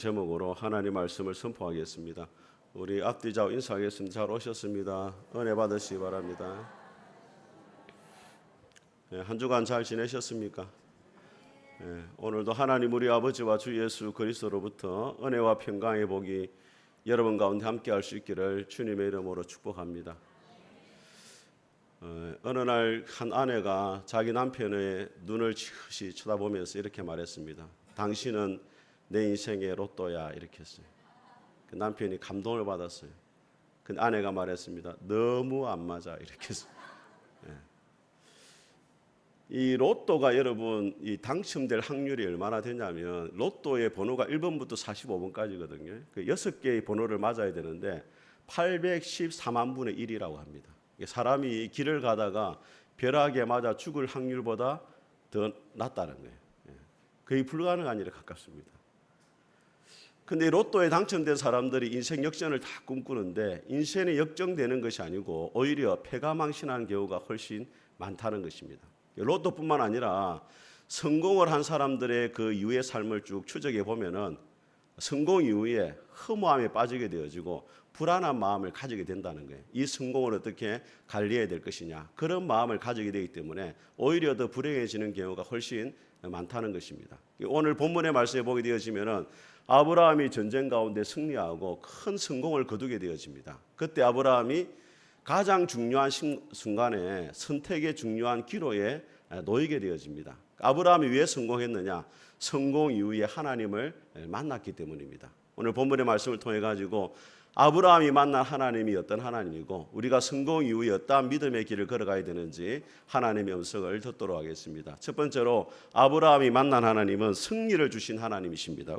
제목으로 하나님 말씀을 선포하겠습니다. 우리 앞뒤 좌우 인사하겠습니다. 잘 오셨습니다. 은혜 받으시기 바랍니다. 한 주간 잘 지내셨습니까? 오늘도 하나님 우리 아버지와 주 예수 그리스도로부터 은혜와 평강의 복이 여러분 가운데 함께할 수 있기를 주님의 이름으로 축복합니다. 어느 날 한 아내가 자기 남편의 눈을 지그시 쳐다보면서 이렇게 말했습니다. 당신은 내 인생의 로또야, 이렇게 했어요. 그 남편이 감동을 받았어요. 그 아내가 말했습니다. 너무 안 맞아, 이렇게 했어요. 이 로또가 여러분 이 당첨될 확률이 얼마나 되냐면 로또의 번호가 1번부터 45번까지거든요. 그 6개의 번호를 맞아야 되는데 814만 분의 1이라고 합니다. 사람이 길을 가다가 벼락에 맞아 죽을 확률보다 더 낮다는 거예요. 거의 불가능한 일에 가깝습니다. 근데 로또에 당첨된 사람들이 인생 역전을 다 꿈꾸는데 인생이 역전되는 것이 아니고 오히려 패가망신하는 경우가 훨씬 많다는 것입니다. 로또뿐만 아니라 성공을 한 사람들의 그 이후의 삶을 쭉 추적해 보면은 성공 이후에 허무함에 빠지게 되어지고 불안한 마음을 가지게 된다는 거예요. 이 성공을 어떻게 관리해야 될 것이냐, 그런 마음을 가지게 되기 때문에 오히려 더 불행해지는 경우가 훨씬 많다는 것입니다. 오늘 본문의 말씀에 보게 되어지면은 아브라함이 전쟁 가운데 승리하고 큰 성공을 거두게 되어집니다. 그때 아브라함이 가장 중요한 순간에 선택의 중요한 기로에 놓이게 되어집니다. 아브라함이 왜 성공했느냐? 성공 이후에 하나님을 만났기 때문입니다. 오늘 본문의 말씀을 통해 가지고 아브라함이 만난 하나님이 어떤 하나님이고 우리가 성공 이후에 어떠한 믿음의 길을 걸어가야 되는지 하나님의 음성을 듣도록 하겠습니다. 첫 번째로 아브라함이 만난 하나님은 승리를 주신 하나님이십니다.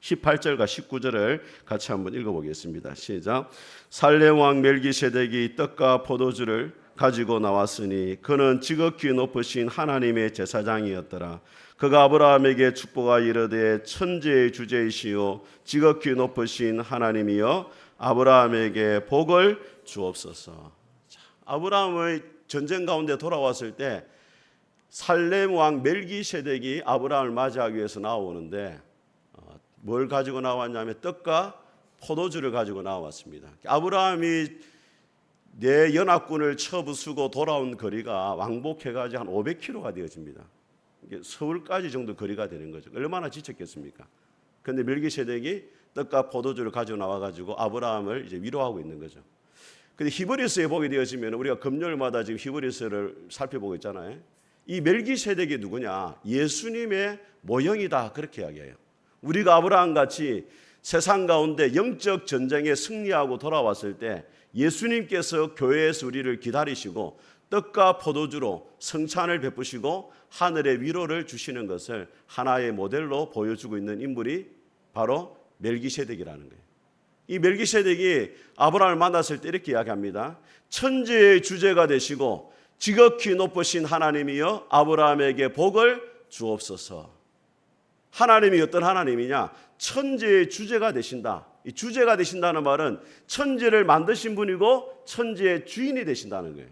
18절과 19절을 같이 한번 읽어보겠습니다. 시작. 살렘 왕 멜기세덱이 떡과 포도주를 가지고 나왔으니 그는 지극히 높으신 하나님의 제사장이었더라. 그가 아브라함에게 축복하 이르되 천지의 주제이시오 지극히 높으신 하나님이여 아브라함에게 복을 주옵소서. 아브라함의 전쟁 가운데 돌아왔을 때 살렘 왕 멜기세덱이 아브라함을 맞이하기 위해서 나오는데 뭘 가지고 나왔냐면 떡과 포도주를 가지고 나왔습니다. 아브라함이 내 연합군을 쳐부수고 돌아온 거리가 왕복해가지고 한 500km가 되어집니다. 서울까지 정도 거리가 되는 거죠. 얼마나 지쳤겠습니까? 그런데 멜기세덱이 떡과 포도주를 가지고 나와가지고 아브라함을 이제 위로하고 있는 거죠. 근데 히브리서에 보게 되어지면 우리가 금요일마다 지금 히브리서를 살펴보고 있잖아요. 이 멜기세덱이 누구냐? 예수님의 모형이다, 그렇게 이야기해요. 우리가 아브라함 같이 세상 가운데 영적 전쟁에 승리하고 돌아왔을 때 예수님께서 교회에서 우리를 기다리시고 떡과 포도주로 성찬을 베푸시고 하늘의 위로를 주시는 것을 하나의 모델로 보여주고 있는 인물이 바로 멜기세덱이라는 거예요. 이 멜기세덱이 아브라함을 만났을 때 이렇게 이야기합니다. 천지의 주제가 되시고 지극히 높으신 하나님이여 아브라함에게 복을 주옵소서. 하나님이 어떤 하나님이냐? 천지의 주제가 되신다. 이 주제가 되신다는 말은 천지를 만드신 분이고 천지의 주인이 되신다는 거예요.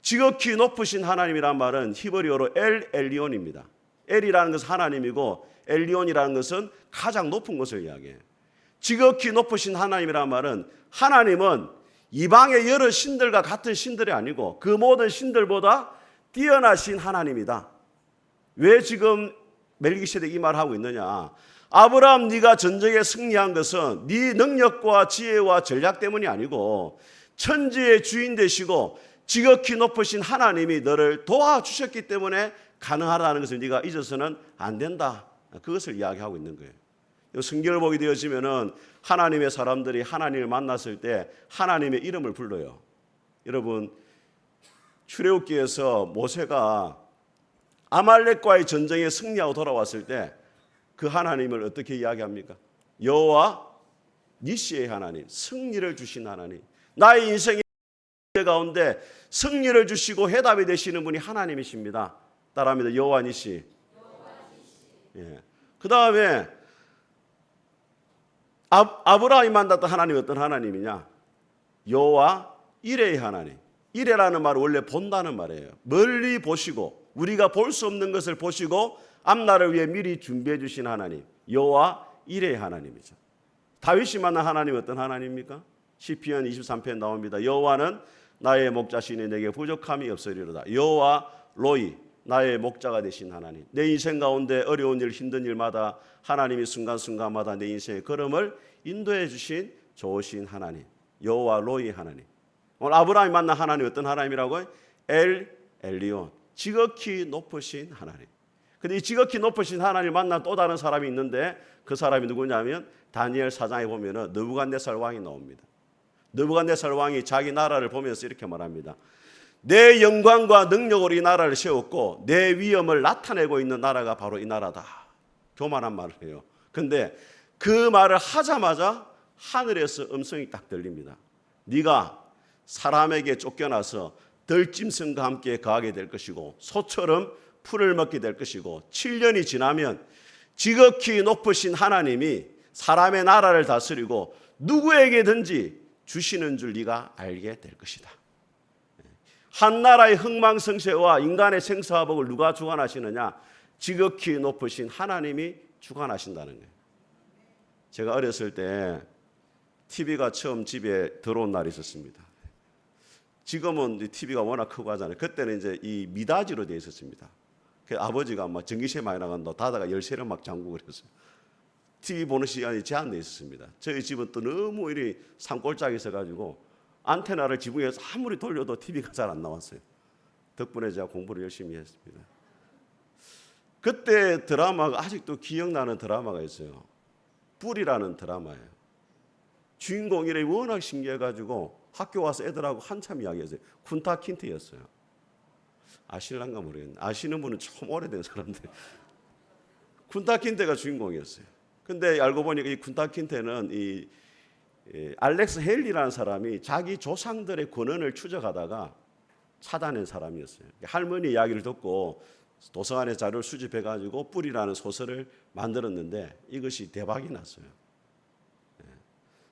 지극히 높으신 하나님이란 말은 히브리어로 엘 엘리온입니다. 엘이라는 것은 하나님이고 엘리온이라는 것은 가장 높은 것을 이야기해요. 지극히 높으신 하나님이란 말은 하나님은 이방의 여러 신들과 같은 신들이 아니고 그 모든 신들보다 뛰어나신 하나님이다. 왜 지금 멜기세덱 이 말을 하고 있느냐? 아브라함, 네가 전쟁에 승리한 것은 네 능력과 지혜와 전략 때문이 아니고 천지의 주인 되시고 지극히 높으신 하나님이 너를 도와주셨기 때문에 가능하다는 것을 네가 잊어서는 안 된다. 그것을 이야기하고 있는 거예요. 성경을 보게 되어지면은 하나님의 사람들이 하나님을 만났을 때 하나님의 이름을 불러요. 여러분, 출애굽기에서 모세가 아말렉과의 전쟁에 승리하고 돌아왔을 때 그 하나님을 어떻게 이야기합니까? 여호와 니시의 하나님, 승리를 주신 하나님. 나의 인생의 가운데 승리를 주시고 해답이 되시는 분이 하나님이십니다. 따라합니다. 여호와 니시. 예. 그 다음에 아브라함이 만났던 하나님이 어떤 하나님이냐? 여호와 이레의 하나님. 이레라는 말은 원래 본다는 말이에요. 멀리 보시고 우리가 볼 수 없는 것을 보시고 앞날을 위해 미리 준비해 주신 하나님, 여호와 일의 하나님이죠. 다윗이 만난 하나님은 어떤 하나님입니까? 시편 23편 나옵니다. 여호와는 나의 목자시니 내게 부족함이 없으리로다. 여호와 로이, 나의 목자가 되신 하나님. 내 인생 가운데 어려운 일, 힘든 일마다 하나님이 순간순간마다 내 인생의 걸음을 인도해 주신 좋으신 하나님, 여호와 로이 하나님. 오늘 아브라함이 만난 하나님 어떤 하나님이라고요? 엘 엘리온, 지극히 높으신 하나님. 근데 이 지극히 높으신 하나님을 만난 또 다른 사람이 있는데 그 사람이 누구냐면 다니엘 4장에 보면은 느부갓네살 왕이 나옵니다. 느부갓네살 왕이 자기 나라를 보면서 이렇게 말합니다. 내 영광과 능력으로 이 나라를 세웠고 내 위엄을 나타내고 있는 나라가 바로 이 나라다. 교만한 말을 해요. 근데 그 말을 하자마자 하늘에서 음성이 딱 들립니다. 네가 사람에게 쫓겨나서 들짐승과 함께 거하게 될 것이고 소처럼 풀을 먹게 될 것이고 7년이 지나면 지극히 높으신 하나님이 사람의 나라를 다스리고 누구에게든지 주시는 줄 네가 알게 될 것이다. 한 나라의 흥망성쇠와 인간의 생사화복을 누가 주관하시느냐? 지극히 높으신 하나님이 주관하신다는 거예요. 제가 어렸을 때 TV가 처음 집에 들어온 날이 있었습니다. 지금은 TV가 워낙 크고 하잖아요. 그때는 이제 이 미닫이로 되어 있었습니다. 그 아버지가 막 전기세 많이 나간다 닫아가 열쇠를 막 잠그고 그랬어요. TV 보는 시간이 제한되어 있었습니다. 저희 집은 또 너무 이리 산골짜기 있어가지고 안테나를 지붕에서 아무리 돌려도 TV가 잘 안 나왔어요. 덕분에 제가 공부를 열심히 했습니다. 그때 드라마가 아직도 기억나는 드라마가 있어요. 뿔이라는 드라마예요. 주인공 이름이 워낙 신기해가지고 학교 와서 애들하고 한참 이야기했어요. 쿤타 킨테였어요. 아실란가 모르겠는데 아시는 분은 좀 오래된 사람들. 쿤타 킨테가 주인공이었어요. 근데 알고 보니까 이 쿤타 킨테는 이 알렉스 헨리라는 사람이 자기 조상들의 권원을 추적하다가 찾아낸 사람이었어요. 할머니 이야기를 듣고 도서관에 자료를 수집해가지고 뿔이라는 소설을 만들었는데 이것이 대박이 났어요.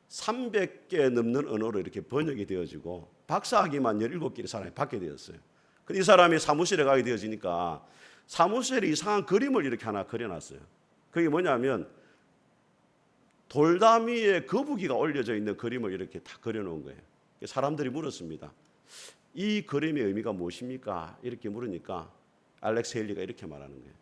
300개 넘는 언어로 이렇게 번역이 되어지고 박사학위만 17개의 사람이 받게 되었어요. 근데 이 사람이 사무실에 가게 되어지니까 사무실에 이상한 그림을 이렇게 하나 그려놨어요. 그게 뭐냐면 돌담이에 거북이가 올려져 있는 그림을 이렇게 다 그려놓은 거예요. 사람들이 물었습니다. 이 그림의 의미가 무엇입니까? 이렇게 물으니까 알렉스 헨리가 이렇게 말하는 거예요.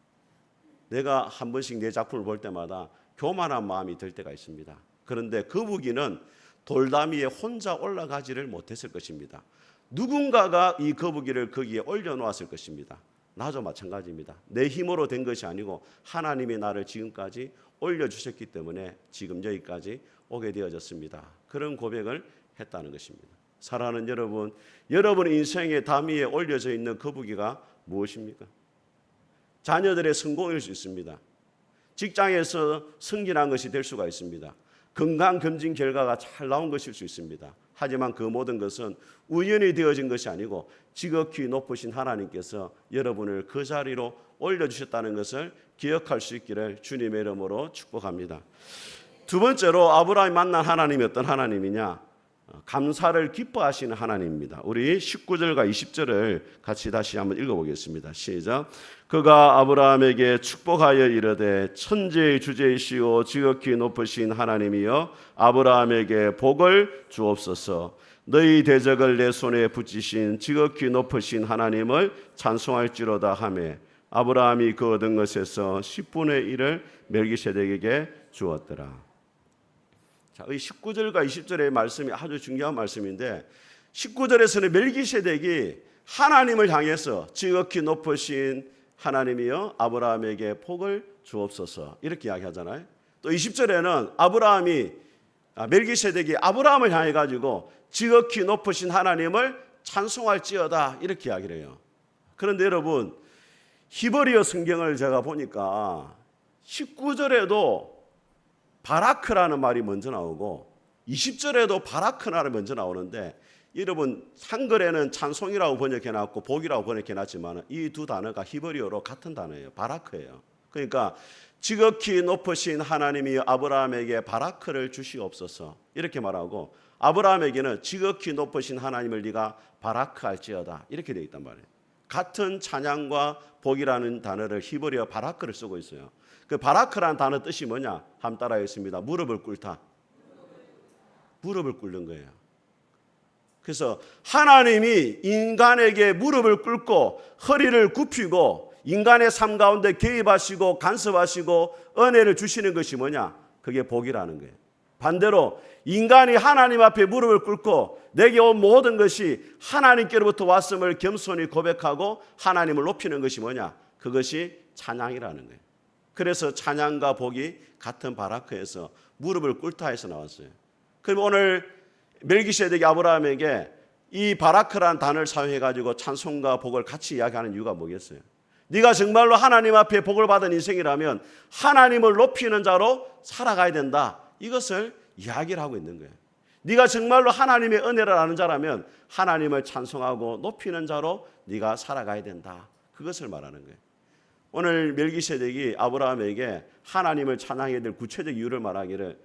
내가 한 번씩 내 작품을 볼 때마다 교만한 마음이 들 때가 있습니다. 그런데 거북이는 돌담이에 혼자 올라가지를 못했을 것입니다. 누군가가 이 거북이를 거기에 올려놓았을 것입니다. 나도 마찬가지입니다. 내 힘으로 된 것이 아니고 하나님이 나를 지금까지 올려주셨기 때문에 지금 여기까지 오게 되어졌습니다. 그런 고백을 했다는 것입니다. 사랑하는 여러분, 여러분의 인생의 담위에 올려져 있는 거북이가 무엇입니까? 자녀들의 성공일 수 있습니다. 직장에서 승진한 것이 될 수가 있습니다. 건강검진 결과가 잘 나온 것일 수 있습니다. 하지만 그 모든 것은 우연히 되어진 것이 아니고 지극히 높으신 하나님께서 여러분을 그 자리로 올려주셨다는 것을 기억할 수 있기를 주님의 이름으로 축복합니다. 두 번째로 아브라함이 만난 하나님이 어떤 하나님이냐? 감사를 기뻐하시는 하나님입니다. 우리 19절과 20절을 같이 다시 한번 읽어보겠습니다. 시작. 그가 아브라함에게 축복하여 이르되 천지의 주제이시오 지극히 높으신 하나님이여 아브라함에게 복을 주옵소서. 너희 대적을 내 손에 붙이신 지극히 높으신 하나님을 찬송할지로다 하매 아브라함이 그 얻은 것에서 10분의 1을 멜기세덱에게 주었더라. 자, 이 19절과 20절의 말씀이 아주 중요한 말씀인데 19절에서는 멜기세덱이 하나님을 향해서 지극히 높으신 하나님이여 아브라함에게 복을 주옵소서 이렇게 이야기하잖아요. 또 20절에는 멜기세덱이 아브라함을 향해 가지고 지극히 높으신 하나님을 찬송할지어다 이렇게 이야기를 해요. 그런데 여러분 히브리어 성경을 제가 보니까 19절에도 바라크라는 말이 먼저 나오고 20절에도 바라크라는 먼저 나오는데 여러분 한글에는 찬송이라고 번역해놨고 복이라고 번역해놨지만 이 두 단어가 히브리어로 같은 단어예요. 바라크예요. 그러니까 지극히 높으신 하나님이 아브라함에게 바라크를 주시옵소서 이렇게 말하고 아브라함에게는 지극히 높으신 하나님을 네가 바라크할지어다 이렇게 되어 있단 말이에요. 같은 찬양과 복이라는 단어를 히브리어 바라크를 쓰고 있어요. 그 바라크라는 단어 뜻이 뭐냐? 한번 따라하겠습니다. 무릎을 꿇다. 무릎을 꿇는 거예요. 그래서 하나님이 인간에게 무릎을 꿇고 허리를 굽히고 인간의 삶 가운데 개입하시고 간섭하시고 은혜를 주시는 것이 뭐냐? 그게 복이라는 거예요. 반대로 인간이 하나님 앞에 무릎을 꿇고 내게 온 모든 것이 하나님께로부터 왔음을 겸손히 고백하고 하나님을 높이는 것이 뭐냐? 그것이 찬양이라는 거예요. 그래서 찬양과 복이 같은 바라크에서 무릎을 꿇다 해서 나왔어요. 그럼 오늘 멜기세덱이 아브라함에게 이 바라크라는 단어를 사용해가지고 찬송과 복을 같이 이야기하는 이유가 뭐겠어요? 네가 정말로 하나님 앞에 복을 받은 인생이라면 하나님을 높이는 자로 살아가야 된다. 이것을 이야기를 하고 있는 거예요. 네가 정말로 하나님의 은혜를 아는 자라면 하나님을 찬송하고 높이는 자로 네가 살아가야 된다. 그것을 말하는 거예요. 오늘 멜기세덱이 아브라함에게 하나님을 찬양해야 될 구체적 이유를 말하기를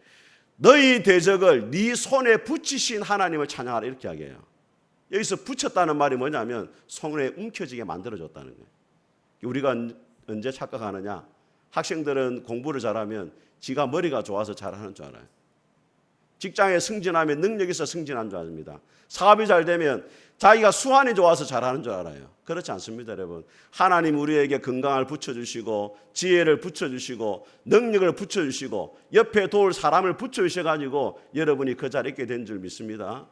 너희 대적을 네 손에 붙이신 하나님을 찬양하라 이렇게 이야기해요. 여기서 붙였다는 말이 뭐냐면 손에 움켜쥐게 만들어줬다는 거예요. 우리가 언제 착각하느냐? 학생들은 공부를 잘하면 지가 머리가 좋아서 잘하는 줄 알아요. 직장에 승진하면 능력이 있어 승진한 줄 압니다. 사업이 잘 되면 자기가 수완이 좋아서 잘하는 줄 알아요. 그렇지 않습니다, 여러분. 하나님 우리에게 건강을 붙여주시고 지혜를 붙여주시고 능력을 붙여주시고 옆에 도울 사람을 붙여주셔가지고 여러분이 그 자리에 있게 된 줄 믿습니다.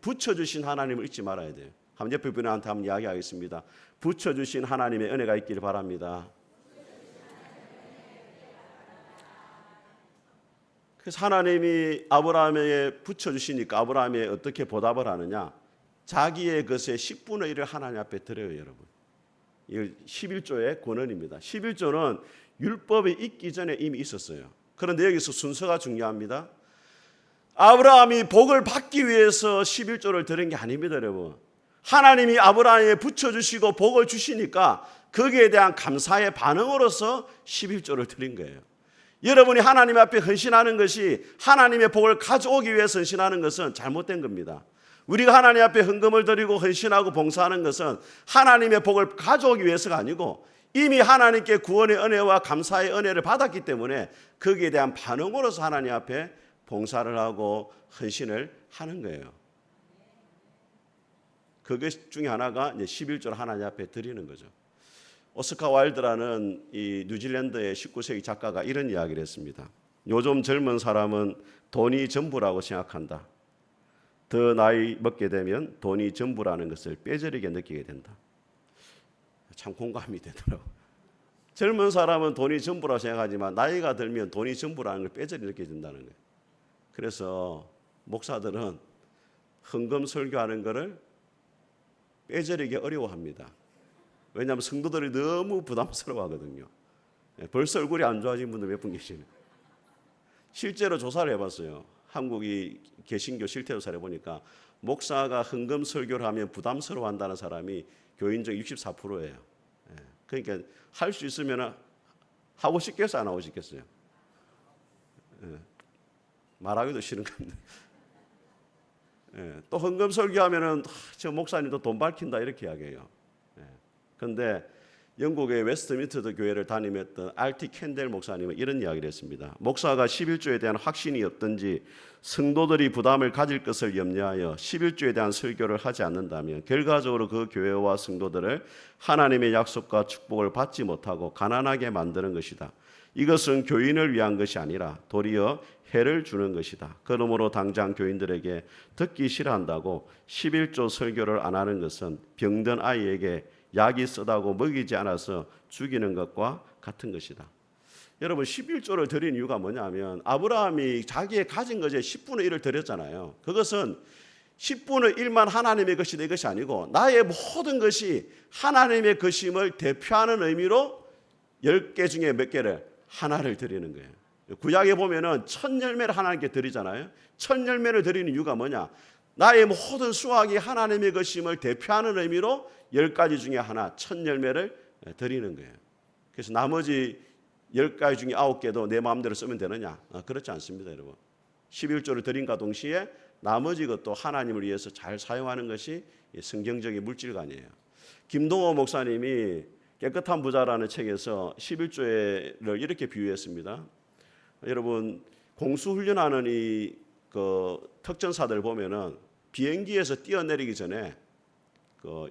붙여주신 하나님을 잊지 말아야 돼요. 한번 옆에 분한테 한번 이야기하겠습니다. 붙여주신 하나님의 은혜가 있기를 바랍니다. 그래서 하나님이 아브라함에게 붙여주시니까 아브라함이 어떻게 보답을 하느냐? 자기의 것의 10분의 1을 하나님 앞에 드려요, 여러분. 이걸 11조의 권원입니다. 11조는 율법이 있기 전에 이미 있었어요. 그런데 여기서 순서가 중요합니다. 아브라함이 복을 받기 위해서 11조를 드린 게 아닙니다, 여러분. 하나님이 아브라함에게 붙여주시고 복을 주시니까 거기에 대한 감사의 반응으로서 11조를 드린 거예요. 여러분이 하나님 앞에 헌신하는 것이 하나님의 복을 가져오기 위해서 헌신하는 것은 잘못된 겁니다. 우리가 하나님 앞에 헌금을 드리고 헌신하고 봉사하는 것은 하나님의 복을 가져오기 위해서가 아니고 이미 하나님께 구원의 은혜와 감사의 은혜를 받았기 때문에 거기에 대한 반응으로서 하나님 앞에 봉사를 하고 헌신을 하는 거예요. 그것 중에 하나가 이제 11조를 하나님 앞에 드리는 거죠. 오스카 와일드라는 이 뉴질랜드의 19세기 작가가 이런 이야기를 했습니다. 요즘 젊은 사람은 돈이 전부라고 생각한다. 더 나이 먹게 되면 돈이 전부라는 것을 뼈저리게 느끼게 된다. 참 공감이 되더라고요. 젊은 사람은 돈이 전부라고 생각하지만 나이가 들면 돈이 전부라는 걸 뼈저리 느끼게 된다는 거예요. 그래서 목사들은 헌금 설교하는 것을 뼈저리게 어려워합니다. 왜냐하면 성도들이 너무 부담스러워하거든요. 벌써 얼굴이 안 좋아진 분들 몇 분 계시네요. 실제로 조사를 해봤어요. 한국이 개신교 실태 조사를 해보니까 목사가 헌금 설교를 하면 부담스러워한다는 사람이 교인 중 64%예요. 그러니까 할 수 있으면 하고 싶겠어요, 안 하고 싶겠어요? 말하기도 싫은 겁니다. 또 헌금 설교하면은 저 목사님도 돈 밝힌다 이렇게 이야기해요. 그런데 영국의 웨스트민스터 교회를 담임했던 R.T. 캔델 목사님은 이런 이야기를 했습니다. 목사가 11조에 대한 확신이 없든지 성도들이 부담을 가질 것을 염려하여 11조에 대한 설교를 하지 않는다면 결과적으로 그 교회와 성도들을 하나님의 약속과 축복을 받지 못하고 가난하게 만드는 것이다. 이것은 교인을 위한 것이 아니라 도리어 해를 주는 것이다. 그러므로 당장 교인들에게 듣기 싫어한다고 11조 설교를 안 하는 것은 병든 아이에게 약이 쓰다고 먹이지 않아서 죽이는 것과 같은 것이다. 여러분 11조를 드린 이유가 뭐냐면 아브라함이 자기의 가진 것의 10분의 1을 드렸잖아요. 그것은 10분의 1만 하나님의 것이다 이것이 아니고 나의 모든 것이 하나님의 것임을 대표하는 의미로 10개 중에 몇 개를 하나를 드리는 거예요. 구약에 보면은 첫 열매를 하나님께 드리잖아요. 첫 열매를 드리는 이유가 뭐냐? 나의 모든 수확이 하나님의 것임을 대표하는 의미로 10가지 중에 하나 첫 열매를 드리는 거예요. 그래서 나머지 10가지 중에 9개도 내 마음대로 쓰면 되느냐? 그렇지 않습니다, 여러분. 11조를 드린과 동시에 나머지 것도 하나님을 위해서 잘 사용하는 것이 성경적인 물질관이에요. 김동호 목사님이 깨끗한 부자라는 책에서 11조를 이렇게 비유했습니다. 여러분 공수 훈련하는 이 특전사들 보면은 비행기에서 뛰어내리기 전에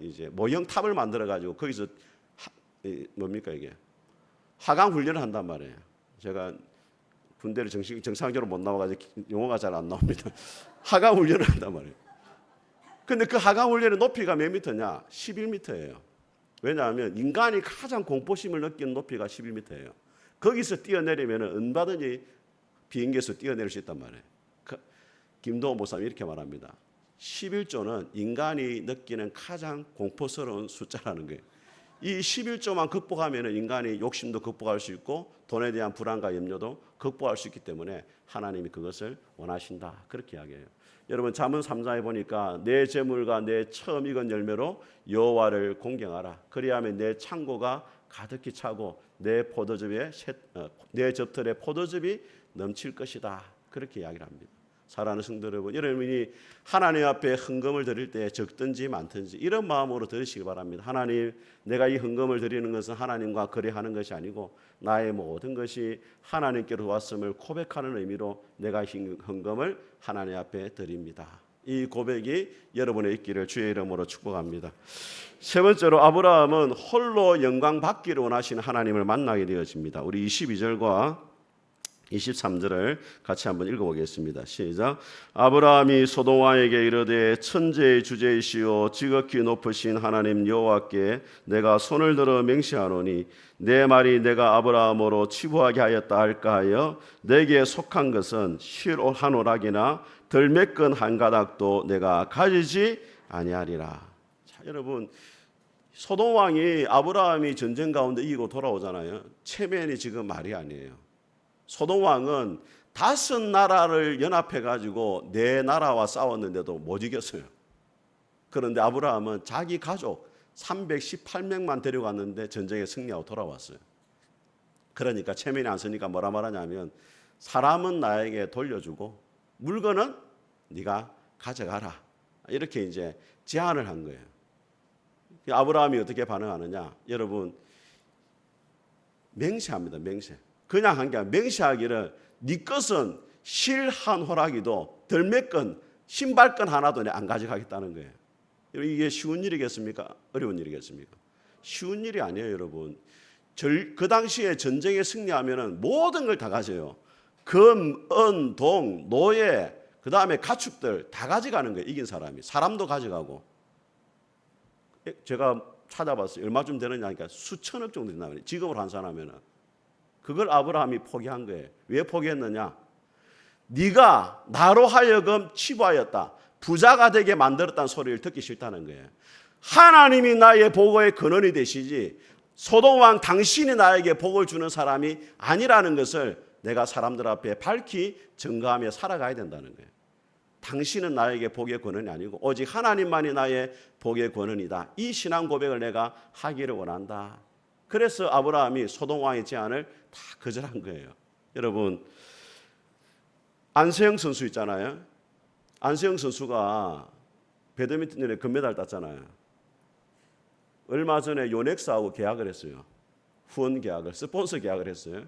이제 모형 탑을 만들어 가지고 거기서 뭡니까 이게 하강 훈련을 한단 말이에요. 제가 군대를 정상적으로 못 나와가지고 용어가 잘 안 나옵니다. 하강 훈련을 한단 말이에요. 근데 그 하강 훈련의 높이가 몇 미터냐? 11m예요. 왜냐하면 인간이 가장 공포심을 느끼는 높이가 11m예요. 거기서 뛰어내리면 은바든지 비행기에서 뛰어내릴 수 있단 말이에요. 김동호 목사님 이렇게 말합니다. 11조는 인간이 느끼는 가장 공포스러운 숫자라는 거예요. 이 11조만 극복하면 인간이 욕심도 극복할 수 있고 돈에 대한 불안과 염려도 극복할 수 있기 때문에 하나님이 그것을 원하신다. 그렇게 이야기해요. 여러분 잠언 3장에 보니까 내 재물과 내 처음 익은 열매로 여호와를 공경하라. 그리하면 내 창고가 가득히 차고 내 젖털에 포도즙이 넘칠 것이다. 그렇게 이야기를 합니다. 사랑하는 성도 여러분, 여러분이 하나님 앞에 헌금을 드릴 때 적든지 많든지 이런 마음으로 드리시기 바랍니다. 하나님, 내가 이 헌금을 드리는 것은 하나님과 거래하는 것이 아니고 나의 모든 것이 하나님께로 왔음을 고백하는 의미로 내가 헌금을 하나님 앞에 드립니다. 이 고백이 여러분의 있기를 주의 이름으로 축복합니다. 세 번째로 아브라함은 홀로 영광 받기를 원하시는 하나님을 만나게 되어집니다. 우리 22절과 23절을 같이 한번 읽어보겠습니다. 시작. 아브라함이 소돔왕에게 이르되 천지의 주제이시오 지극히 높으신 하나님 여호와께 내가 손을 들어 맹세하노니 내 말이 내가 아브라함으로 치부하게 하였다 할까 하여 내게 속한 것은 실 한 오락이나 덜매끈 한 가닥도 내가 가지지 아니하리라. 자, 여러분 소돔왕이 아브라함이 전쟁 가운데 이기고 돌아오잖아요. 체면이 지금 말이 아니에요. 소돔 왕은 5 나라를 연합해 가지고 4 나라와 싸웠는데도 못 이겼어요. 그런데 아브라함은 자기 가족 318명만 데려갔는데 전쟁에 승리하고 돌아왔어요. 그러니까 체면이 안 서니까 뭐라 말하냐면 사람은 나에게 돌려주고 물건은 네가 가져가라. 이렇게 이제 제안을 한 거예요. 아브라함이 어떻게 반응하느냐? 여러분 맹세합니다. 맹세. 그냥 한 게 아니라 맹세하기를 네 것은 실 한 호락이도 덜매끈 신발끈 하나도 안 가져가겠다는 거예요. 이게 쉬운 일이겠습니까? 어려운 일이겠습니까? 쉬운 일이 아니에요, 여러분. 그 당시에 전쟁에 승리하면은 모든 걸 다 가져요. 금, 은, 동, 노예, 그 다음에 가축들 다 가져가는 거예요. 이긴 사람이. 사람도 가져가고. 제가 찾아봤어요. 얼마쯤 되느냐 하니까 수천억 정도 된다고 해요. 지금으로 환산하면은. 그걸 아브라함이 포기한 거예요. 왜 포기했느냐? 네가 나로 하여금 치부하였다. 부자가 되게 만들었다는 소리를 듣기 싫다는 거예요. 하나님이 나의 복의 근원이 되시지 소돔 왕 당신이 나에게 복을 주는 사람이 아니라는 것을 내가 사람들 앞에 밝히 증거하며 살아가야 된다는 거예요. 당신은 나에게 복의 근원이 아니고 오직 하나님만이 나의 복의 근원이다. 이 신앙 고백을 내가 하기를 원한다. 그래서 아브라함이 소돔 왕의 제안을 다 거절한 거예요. 여러분 안세영 선수 있잖아요. 안세영 선수가 배드민턴에 금메달 땄잖아요. 얼마 전에 요넥스하고 계약을 했어요. 후원 계약을, 스폰서 계약을 했어요.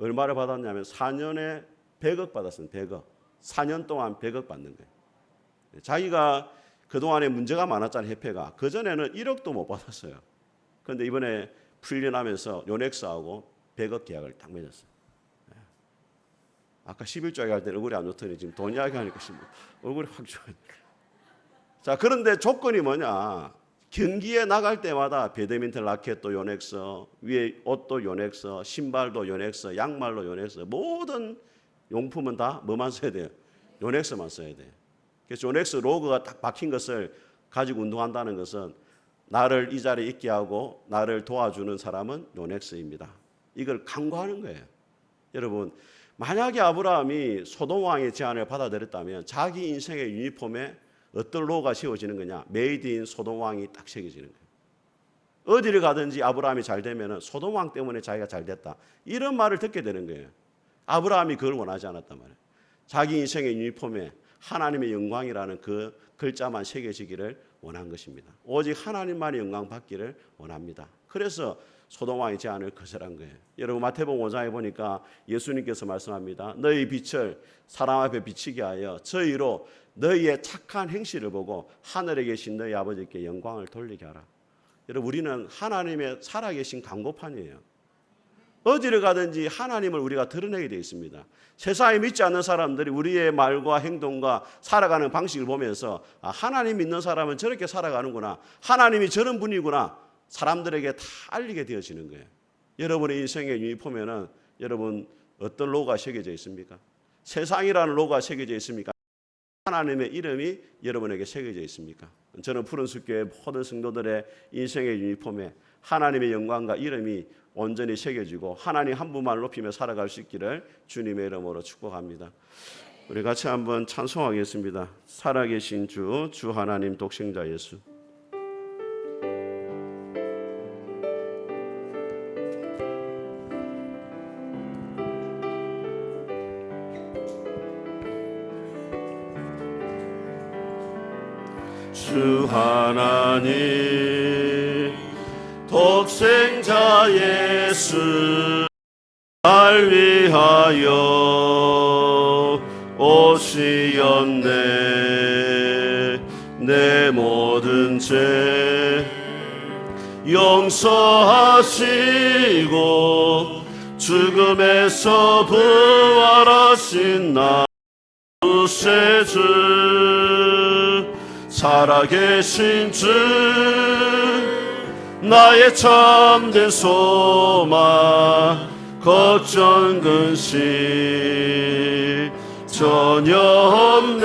얼마를 받았냐면 4년에 100억 받았어요. 100억. 4년 동안 100억 받는 거예요. 자기가 그동안에 문제가 많았잖아요. 협회가. 그전에는 1억도 못 받았어요. 그런데 이번에 풀려나면서 요넥스하고 100억 계약을 딱 맺었어요. 아까 11조 얘기할 때 얼굴이 안 좋더니 지금 돈 이야기하니까 얼굴이 확 좋아요. 자, 그런데 조건이 뭐냐? 경기에 나갈 때마다 배드민턴 라켓도 요넥스, 위에 옷도 요넥스, 신발도 요넥스, 양말도 요넥스, 모든 용품은 다 뭐만 써야 돼요? 요넥스만 써야 돼요. 그래서 요넥스 로고가 딱 박힌 것을 가지고 운동한다는 것은 나를 이 자리에 있게 하고 나를 도와주는 사람은 요넥스입니다. 이걸 강구하는 거예요. 여러분, 만약에 아브라함이 소돔 왕의 제안을 받아들였다면 자기 인생의 유니폼에 어떤 로고가 씌워지는 거냐? 메이드 인 소돔 왕이 딱 새겨지는 거예요. 어디를 가든지 아브라함이 잘 되면 소돔 왕 때문에 자기가 잘 됐다. 이런 말을 듣게 되는 거예요. 아브라함이 그걸 원하지 않았단 말이에요. 자기 인생의 유니폼에 하나님의 영광이라는 그 글자만 새겨지기를 원한 것입니다. 오직 하나님만의 영광 받기를 원합니다. 그래서 소돔 왕이 제안을 거절한 거예요. 여러분 마태복음 5장에 보니까 예수님께서 말씀합니다. 너희 빛을 사람 앞에 비치게 하여 저희로 너희의 착한 행실을 보고 하늘에 계신 너희 아버지께 영광을 돌리게 하라. 여러분 우리는 하나님의 살아계신 광고판이에요. 어디를 가든지 하나님을 우리가 드러내게 되어 있습니다. 세상에 믿지 않는 사람들이 우리의 말과 행동과 살아가는 방식을 보면서 하나님 믿는 사람은 저렇게 살아가는구나, 하나님이 저런 분이구나, 사람들에게 다 알리게 되어지는 거예요. 여러분의 인생의 유니폼에는 여러분 어떤 로고가 새겨져 있습니까? 세상이라는 로고가 새겨져 있습니까? 하나님의 이름이 여러분에게 새겨져 있습니까? 저는 푸른숲교회 모든 성도들의 인생의 유니폼에 하나님의 영광과 이름이 온전히 새겨지고 하나님 한 분만 높이며 살아갈 수 있기를 주님의 이름으로 축복합니다. 우리 같이 한번 찬송하겠습니다. 살아계신 주, 주 하나님 독생자 예수. 주 하나님 독생자 예수 날 위하여 오시었네. 내 모든 죄 용서하시고 죽음에서 부활하신 나 구세주 살아계신 주 나의 참된 소망 걱정 근심 전혀 없네.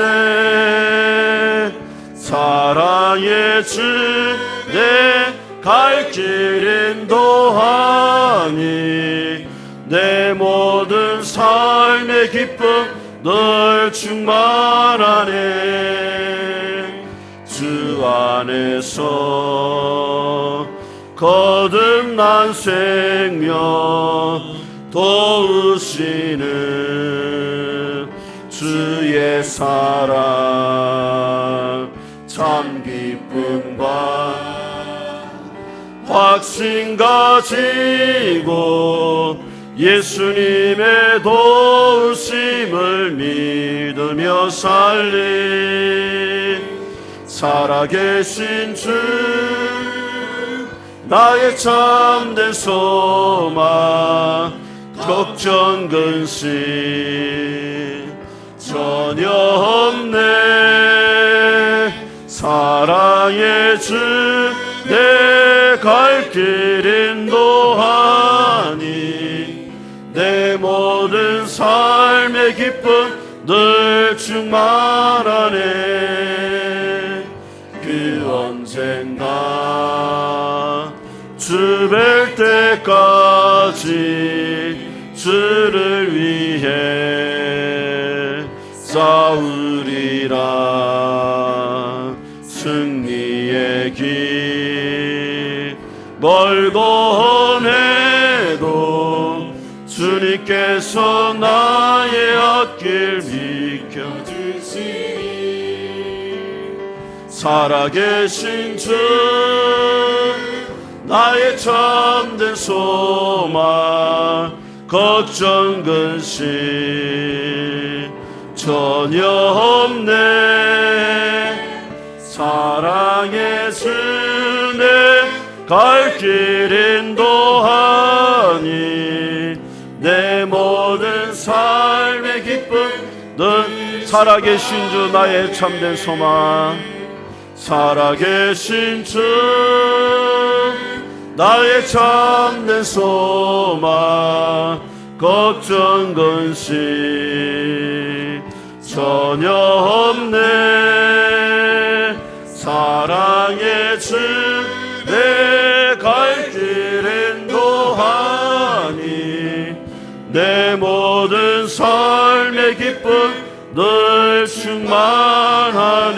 사랑의 주 내 갈 길 인도하니 내 모든 삶의 기쁨 늘 충만하네. 주 안에서 거듭난 생명 도우시는 주의 사랑 참 기쁨과 확신 가지고 예수님의 도우심을 믿으며 살리 살아계신 주 나의 참된 소망 걱정 근심 전혀 없네. 사랑의 주 내 갈 길 인도하니 내 모든 삶의 기쁨 늘 충만하네. 그 언젠가 주 뵐 때까지 주를 위해 싸우리라. 승리의 길 멀고 험해도 주님께서 나의 앞길 비켜주시니 살아계신 주 나의 참된 소망 걱정 근심 전혀 없네. 사랑의 주 내 갈 길 인도하니 내 모든 삶의 기쁨 늘 살아계신 주 나의 참된 소망 살아계신 주 나의 참된 소망 걱정 근심 전혀 없네. 사랑의 주 내 갈 길 인도하니 내 모든 삶의 기쁨 늘 충만하네.